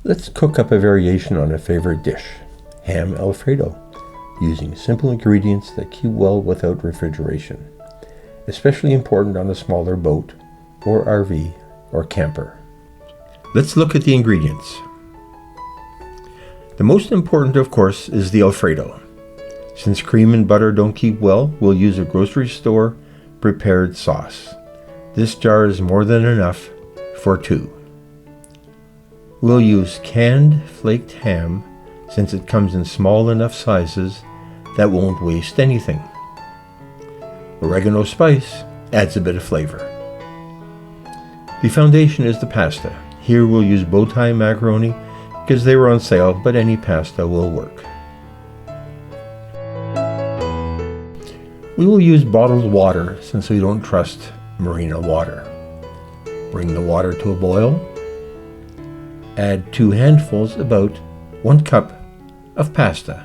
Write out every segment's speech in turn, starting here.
Let's cook up a variation on a favorite dish, Ham Alfredo, using simple ingredients that keep well without refrigeration, especially important on a smaller boat or RV or camper. Let's look at the ingredients. The most important, of course, is the Alfredo. Since cream and butter don't keep well, we'll use a grocery store prepared sauce. This jar is more than enough for 2. We'll use canned flaked ham since it comes in small enough sizes that won't waste anything. Oregano spice adds a bit of flavor. The foundation is the pasta. Here we'll use butane macaroni because they were on sale, but any pasta will work. We will use bottled water since we don't trust marina water. Bring the water to a boil. Add 2 handfuls, about 1 cup of pasta.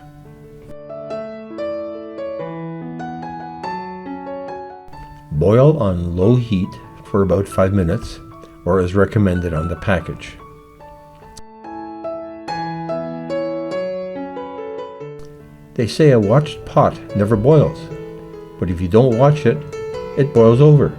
Boil on low heat for about 5 minutes, or as recommended on the package. They say a watched pot never boils, but if you don't watch it, it boils over.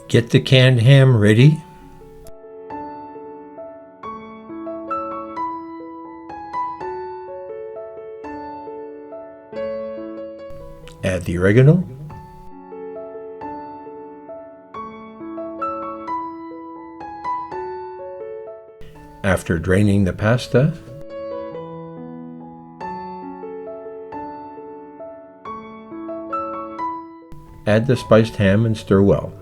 Get the canned ham ready. Add the oregano. After draining the pasta, add the spiced ham and stir well.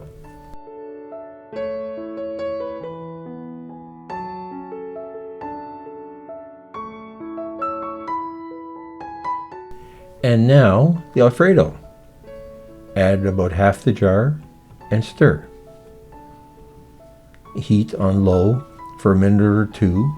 And now the Alfredo. Add about half the jar and stir. Heat on low for a minute or 2.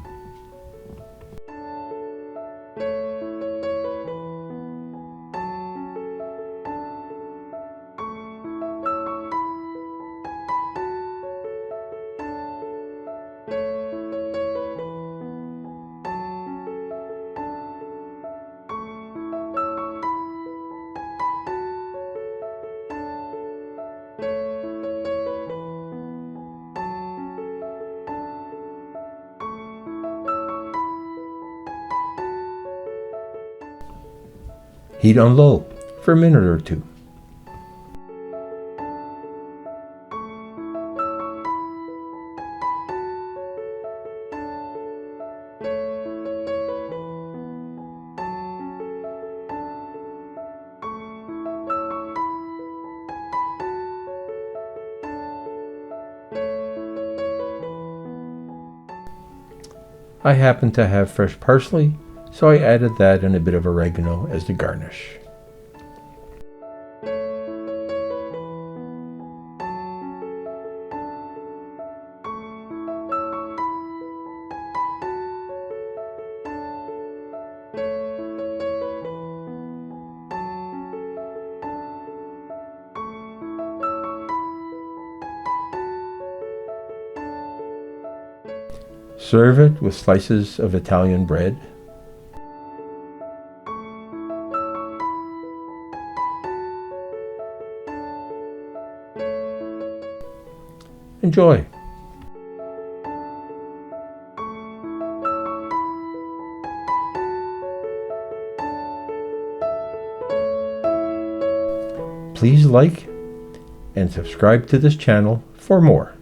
Heat on low for a minute or 2. I happen to have fresh parsley, so I added that and a bit of oregano as the garnish. Serve it with slices of Italian bread. Enjoy. Please like and subscribe to this channel for more.